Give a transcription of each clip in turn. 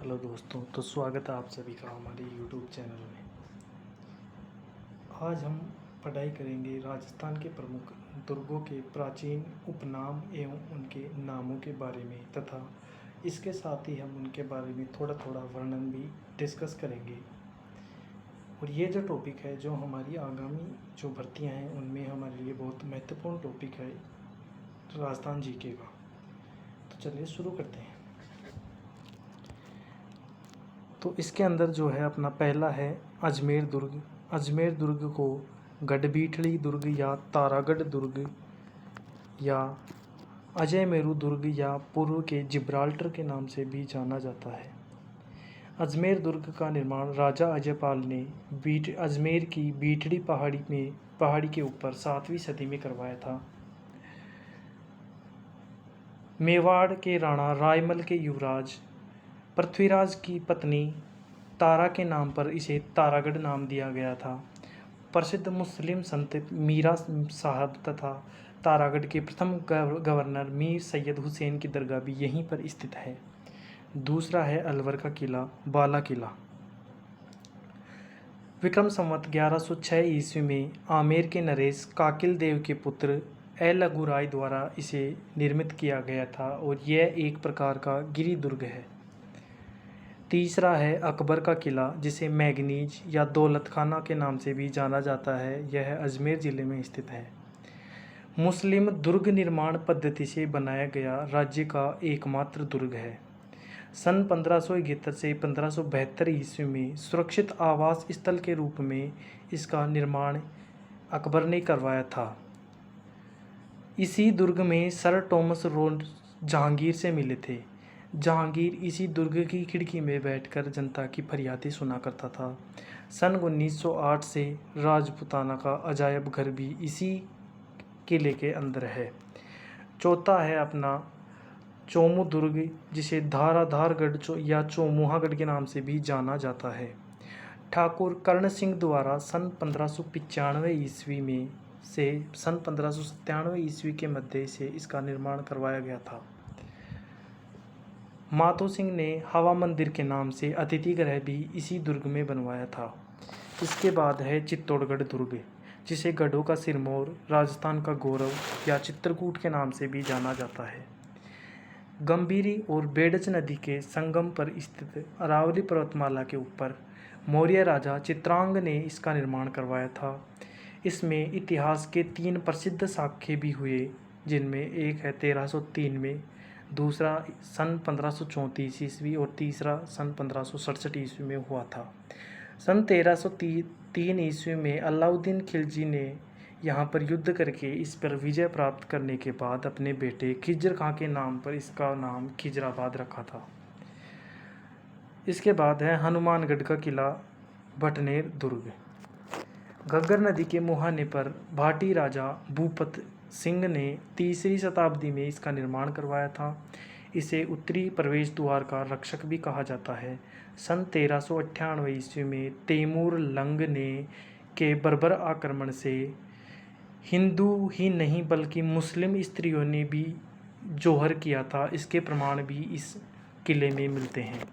Hello दोस्तों, तो स्वागत है आप सभी का हमारे यूट्यूब चैनल में। आज हम पढ़ाई करेंगे राजस्थान के प्रमुख दुर्गों के प्राचीन उपनाम एवं उनके नामों के बारे में, तथा इसके साथ ही हम उनके बारे में थोड़ा थोड़ा वर्णन भी डिस्कस करेंगे। और ये जो टॉपिक है, जो हमारी आगामी जो भर्तियां हैं उनमें हमारे लिए बहुत महत्वपूर्ण टॉपिक है राजस्थान जीके का। तो चलिए शुरू करते हैं। तो इसके अंदर जो है अपना पहला है अजमेर दुर्ग। अजमेर दुर्ग को गढ़बीठड़ी दुर्ग या तारागढ़ दुर्ग या अजय मेरू दुर्ग या पूर्व के जिब्राल्टर के नाम से भी जाना जाता है। अजमेर दुर्ग का निर्माण राजा अजयपाल ने अजमेर की बीठड़ी पहाड़ी के ऊपर 7वीं सदी में करवाया था। मेवाड़ के राणा रायमल के युवराज पृथ्वीराज की पत्नी तारा के नाम पर इसे तारागढ़ नाम दिया गया था। प्रसिद्ध मुस्लिम संत मीरा साहब तथा तारागढ़ के प्रथम गवर्नर मीर सैयद हुसैन की दरगाह भी यहीं पर स्थित है। दूसरा है अलवर का किला, बाला किला। विक्रम संवत 1106 ईस्वी में आमेर के नरेश काकिल देव के पुत्र अलगुराय द्वारा इसे निर्मित किया गया था और यह एक प्रकार का गिरी दुर्ग है। तीसरा है अकबर का किला, जिसे मैगनीज या दौलत खाना के नाम से भी जाना जाता है। यह अजमेर ज़िले में स्थित है। मुस्लिम दुर्ग निर्माण पद्धति से बनाया गया राज्य का एकमात्र दुर्ग है। सन 1571 से 1572 ईस्वी में सुरक्षित आवास स्थल के रूप में इसका निर्माण अकबर ने करवाया था। इसी दुर्ग में सर टॉमस रोड जहांगीर से मिले थे। जहांगीर इसी दुर्ग की खिड़की में बैठकर जनता की फरियादें सुना करता था। सन 1908 से राजपुताना का अजायब घर भी इसी किले के अंदर है। चौथा है अपना चोमू दुर्ग, जिसे धाराधारगढ़ या चौमुहागढ़ के नाम से भी जाना जाता है। ठाकुर कर्ण सिंह द्वारा सन 1595 ईस्वी में से सन 1597 ईस्वी के मध्य से इसका निर्माण करवाया गया था। माधो सिंह ने हवा मंदिर के नाम से अतिथि गृह भी इसी दुर्ग में बनवाया था। इसके बाद है चित्तौड़गढ़ दुर्ग, जिसे गढ़ों का सिरमौर, राजस्थान का गौरव या चित्रकूट के नाम से भी जाना जाता है। गंभीरी और बेडज नदी के संगम पर स्थित अरावली पर्वतमाला के ऊपर मौर्य राजा चित्रांग ने इसका निर्माण करवाया था। इसमें इतिहास के 3 प्रसिद्ध साक्ष्य भी हुए, जिनमें एक है 1303 में, दूसरा सन 1534 ईस्वी और तीसरा सन 1567 ईस्वी में हुआ था। सन 1303 ईस्वी में अलाउद्दीन खिलजी ने यहाँ पर युद्ध करके इस पर विजय प्राप्त करने के बाद अपने बेटे खिज्र खां के नाम पर इसका नाम खिजराबाद रखा था। इसके बाद है हनुमानगढ़ का किला, भटनेर दुर्ग। घग्गर नदी के मुहाने पर भाटी राजा भूपत सिंह ने 3री शताब्दी में इसका निर्माण करवाया था। इसे उत्तरी प्रवेश द्वार का रक्षक भी कहा जाता है। सन 1398 ईस्वी में तैमूर लंग ने के बर्बर आक्रमण से हिंदू ही नहीं बल्कि मुस्लिम स्त्रियों ने भी जोहर किया था। इसके प्रमाण भी इस किले में मिलते हैं।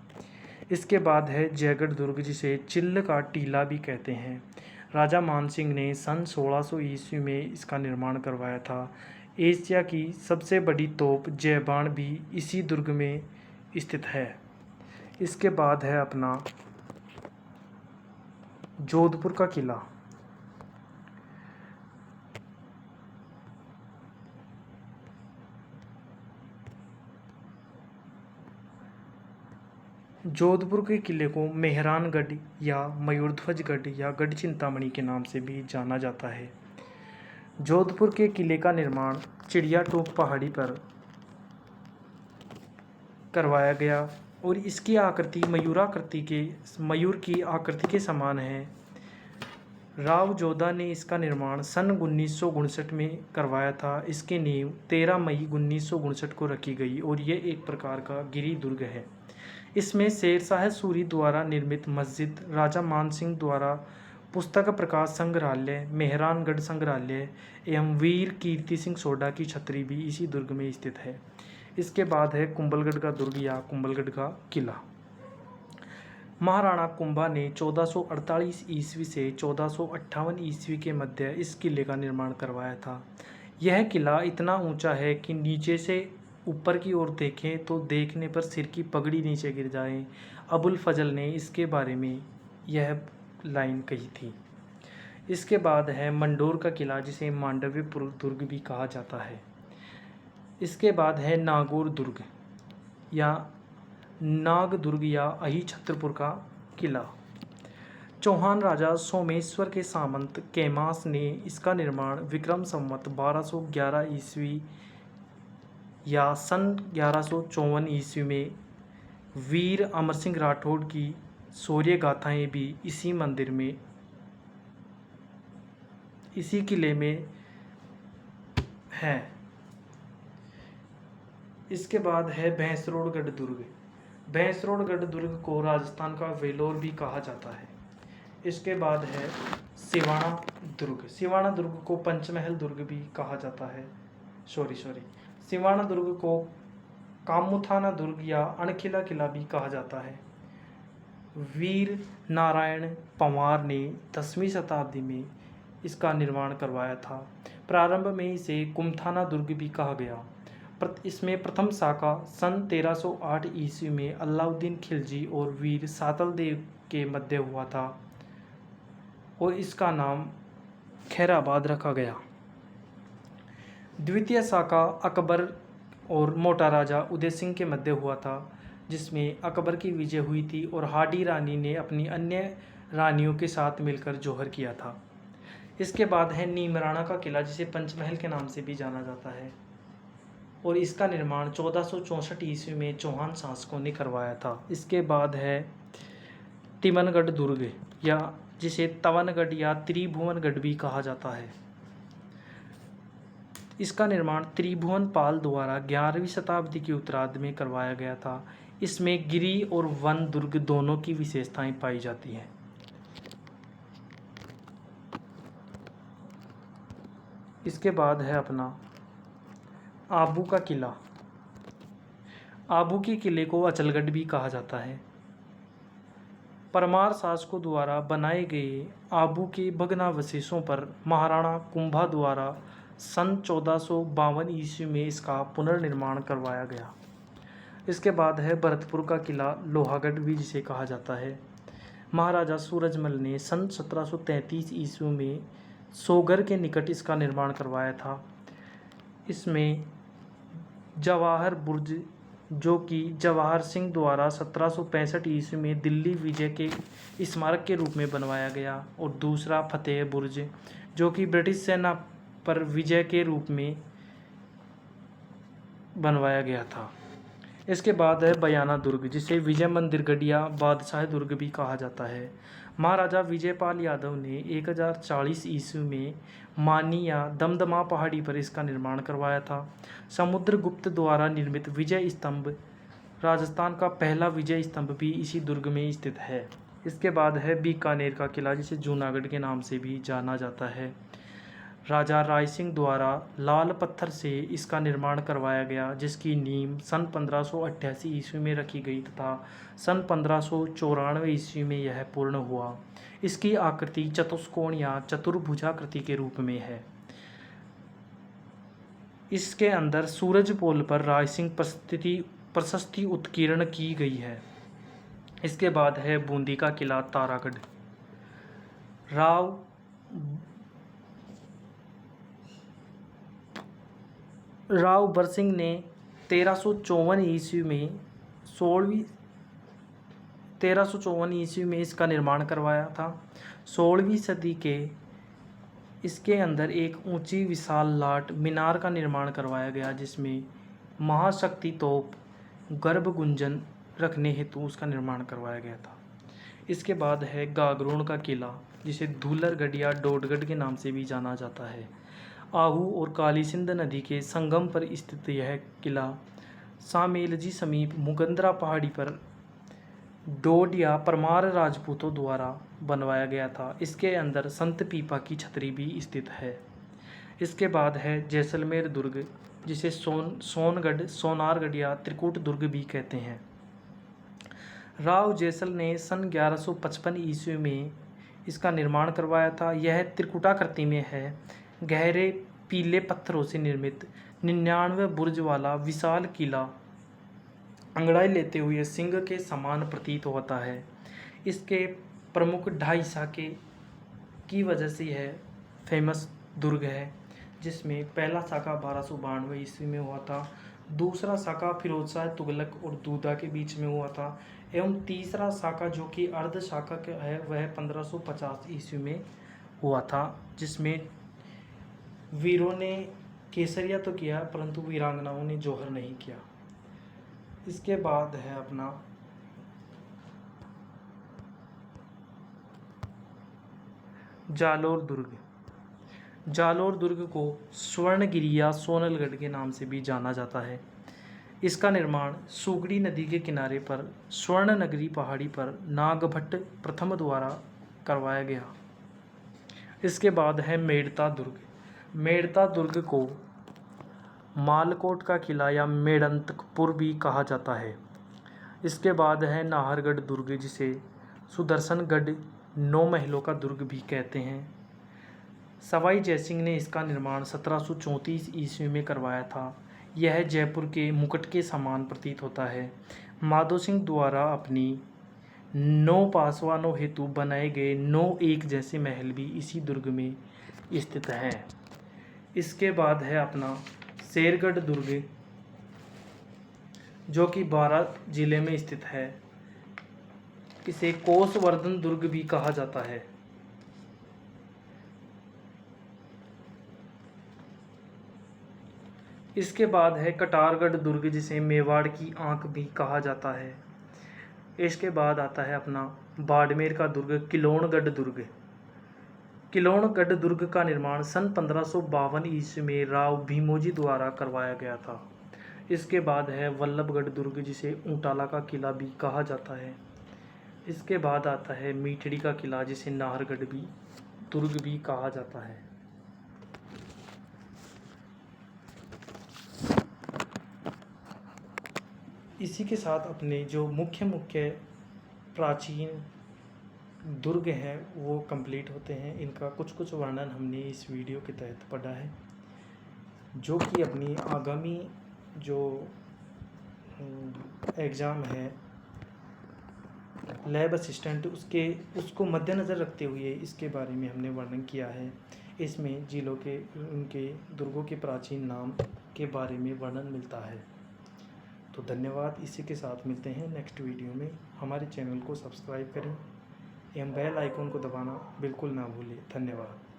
इसके बाद है जयगढ़ दुर्ग, जिसे चिल्ल का टीला भी कहते हैं। राजा मानसिंह ने सन 1600 ईस्वी में इसका निर्माण करवाया था। एशिया की सबसे बड़ी तोप जयबाण भी इसी दुर्ग में स्थित है। इसके बाद है अपना जोधपुर का किला। जोधपुर के किले को मेहरानगढ़ या मयूरध्वजगढ़ या गढ़ चिंतामणि के नाम से भी जाना जाता है। जोधपुर के किले का निर्माण चिड़िया टोक पहाड़ी पर करवाया गया और इसकी आकृति मयूर की आकृति के समान है। राव जोधा ने इसका निर्माण सन 1959 में करवाया था। इसकी नींव 13 मई 1959 को रखी गई और ये एक प्रकार का गिरी दुर्ग है। इसमें शेरशाह सूरी द्वारा निर्मित मस्जिद, राजा मानसिंह द्वारा पुस्तक प्रकाश संग्रहालय, मेहरानगढ़ संग्रहालय एवं वीर कीर्ति सिंह सोडा की छतरी भी इसी दुर्ग में स्थित है। इसके बाद है कुंभलगढ़ का दुर्ग या कुंभलगढ़ का किला। महाराणा कुंभा ने 1448 ईस्वी से 1458 ईस्वी के मध्य इस किले का निर्माण करवाया था। यह किला इतना ऊंचा है कि नीचे से ऊपर की ओर देखें तो देखने पर सिर की पगड़ी नीचे गिर जाए। अबुल फजल ने इसके बारे में यह लाइन कही थी। इसके बाद है मंडोर का किला, जिसे मांडव्यपुर दुर्ग भी कहा जाता है। इसके बाद है नागौर दुर्ग या नाग दुर्ग या अही छत्रपुर का किला। चौहान राजा सोमेश्वर के सामंत कैमास ने इसका निर्माण विक्रम संवत 1211 ईस्वी या सन 1154 ईस्वी में वीर अमर सिंह राठौड़ की शौर्य गाथाएं भी इसी किले में हैं। इसके बाद है भैंसरोडगढ़ दुर्ग। भैंसरोडगढ़ दुर्ग को राजस्थान का वेलोर भी कहा जाता है। इसके बाद है सिवाना दुर्ग। सिवाना दुर्ग को पंचमहल दुर्ग भी कहा जाता है। सिवाना दुर्ग को कामुथाना दुर्ग या अणखिला किला भी कहा जाता है। वीर नारायण पंवार ने 10वीं शताब्दी में इसका निर्माण करवाया था। प्रारंभ में इसे कुमथाना दुर्ग भी कहा गया। इसमें प्रथम शाखा सन 1308 ईस्वी में अलाउद्दीन खिलजी और वीर सातल देव के मध्य हुआ था और इसका नाम खैराबाद रखा गया। द्वितीय शाखा अकबर और मोटा राजा उदय सिंह के मध्य हुआ था, जिसमें अकबर की विजय हुई थी और हाडी रानी ने अपनी अन्य रानियों के साथ मिलकर जौहर किया था। इसके बाद है नीमराणा का किला, जिसे पंचमहल के नाम से भी जाना जाता है और इसका निर्माण 1464 ईस्वी में चौहान शासकों ने करवाया था। इसके बाद है तिमनगढ़ दुर्ग या जिसे तवनगढ़ या त्रिभुवनगढ़ भी कहा जाता है। इसका निर्माण त्रिभुवन पाल द्वारा 11वीं शताब्दी के उत्तरार्ध में करवाया गया था। इसमें गिरी और वन दुर्ग दोनों की विशेषताएं पाई जाती हैं। इसके बाद है अपना आबू का किला। आबू के किले को अचलगढ़ भी कहा जाता है। परमार शासकों द्वारा बनाए गए आबू के भग्नावशेषों पर महाराणा कुंभा द्वारा सन 1452 ईस्वी में इसका पुनर्निर्माण करवाया गया। इसके बाद है भरतपुर का किला, लोहागढ़ भी जिसे कहा जाता है। महाराजा सूरजमल ने सन 1733 ईस्वी में सोगर के निकट इसका निर्माण करवाया था। इसमें जवाहर बुर्ज, जो कि जवाहर सिंह द्वारा 1765 ईस्वी में दिल्ली विजय के स्मारक के रूप में बनवाया गया, और दूसरा फतेह बुर्ज, जो कि ब्रिटिश सेना पर विजय के रूप में बनवाया गया था। इसके बाद है बयाना दुर्ग, जिसे विजय मंदिरगढ़ या बादशाह दुर्ग भी कहा जाता है। महाराजा विजयपाल यादव ने 1040 ईस्वी में मानी या दमदमा पहाड़ी पर इसका निर्माण करवाया था। समुद्रगुप्त द्वारा निर्मित विजय स्तंभ, राजस्थान का पहला विजय स्तंभ भी इसी दुर्ग में स्थित है। इसके बाद है बीकानेर का किला, जिसे जूनागढ़ के नाम से भी जाना जाता है। राजा राय सिंह द्वारा लाल पत्थर से इसका निर्माण करवाया गया, जिसकी नींव सन 1588 ईस्वी में रखी गई तथा सन 1594 ईस्वी में यह पूर्ण हुआ। इसकी आकृति चतुष्कोण या चतुर्भुजाकृति के रूप में है। इसके अंदर सूरज पोल पर राय सिंह प्रशस्ति उत्कीर्ण की गई है। इसके बाद है बूंदी का किला तारागढ़। राव बरसिंह ने 1354 ईस्वी में इसका निर्माण करवाया था। 16वीं सदी के इसके अंदर एक ऊंची विशाल लाट मीनार का निर्माण करवाया गया, जिसमें महाशक्ति तोप गर्भ गुंजन रखने हेतु उसका निर्माण करवाया गया था। इसके बाद है गागरोन का किला, जिसे धूलरगढ़ या डोडगढ़ के नाम से भी जाना जाता है। आहू और काली सिंध नदी के संगम पर स्थित यह किला सामेलजी समीप मुगंदरा पहाड़ी पर डोड या परमार राजपूतों द्वारा बनवाया गया था। इसके अंदर संत पीपा की छतरी भी स्थित है। इसके बाद है जैसलमेर दुर्ग, जिसे सोनगढ़, सोनारगढ़ या त्रिकूट दुर्ग भी कहते हैं। राव जैसल ने सन 1155 ईस्वी में इसका निर्माण करवाया था। यह त्रिकुटाकृति में है। गहरे पीले पत्थरों से निर्मित 99 बुर्ज वाला विशाल किला अंगड़ाई लेते हुए सिंह के समान प्रतीत होता है। इसके प्रमुख ढाई शाखे की वजह से यह फेमस दुर्ग है, जिसमें पहला शाखा 1292 ईस्वी में हुआ था, दूसरा शाखा फिरोज शाह तुगलक और दूदा के बीच में हुआ था, एवं तीसरा शाखा जो कि अर्ध शाखा है वह 1550 ईस्वी में हुआ था, जिसमें वीरों ने केसरिया तो किया परंतु वीरांगनाओं ने जौहर नहीं किया। इसके बाद है अपना जालोर दुर्ग। जालोर दुर्ग को स्वर्णगिरी या सोनलगढ़ के नाम से भी जाना जाता है। इसका निर्माण सुगड़ी नदी के किनारे पर स्वर्ण नगरी पहाड़ी पर नागभट्ट प्रथम द्वारा करवाया गया। इसके बाद है मेड़ता दुर्ग। मेड़ता दुर्ग को मालकोट का किला या मेड़ंतकपुर भी कहा जाता है। इसके बाद है नाहरगढ़ दुर्ग, जिसे सुदर्शनगढ़ 9 महलों का दुर्ग भी कहते हैं। सवाई जयसिंह ने इसका निर्माण 1734 ईस्वी में करवाया था। यह जयपुर के मुकुट के समान प्रतीत होता है। माधो सिंह द्वारा अपनी 9 पासवानों हेतु बनाए गए 9 एक जैसे महल भी इसी दुर्ग में स्थित हैं। इसके बाद है अपना शेरगढ़ दुर्ग, जो कि बारां जिले में स्थित है। इसे कोसवर्धन दुर्ग भी कहा जाता है। इसके बाद है कटारगढ़ दुर्ग, जिसे मेवाड़ की आंख भी कहा जाता है। इसके बाद आता है अपना बाड़मेर का दुर्ग, किलोणगढ़ दुर्ग। किलोणगढ़ दुर्ग का निर्माण सन 1552 ईस्वी में राव भीमोजी द्वारा करवाया गया था। इसके बाद है वल्लभगढ़ दुर्ग, जिसे ऊंटाला का किला भी कहा जाता है। इसके बाद आता है मीठड़ी का किला, जिसे नाहरगढ़ भी दुर्ग भी कहा जाता है। इसी के साथ अपने जो मुख्य प्राचीन दुर्ग हैं वो कंप्लीट होते हैं। इनका कुछ वर्णन हमने इस वीडियो के तहत पढ़ा है, जो कि अपनी आगामी जो एग्ज़ाम है लैब असिस्टेंट उसको मद्देनज़र रखते हुए इसके बारे में हमने वर्णन किया है। इसमें जिलों के उनके दुर्गों के प्राचीन नाम के बारे में वर्णन मिलता है। तो धन्यवाद। इसी के साथ मिलते हैं नेक्स्ट वीडियो में। हमारे चैनल को सब्सक्राइब करें एवं बेल आइकन को दबाना बिल्कुल ना भूलें। धन्यवाद।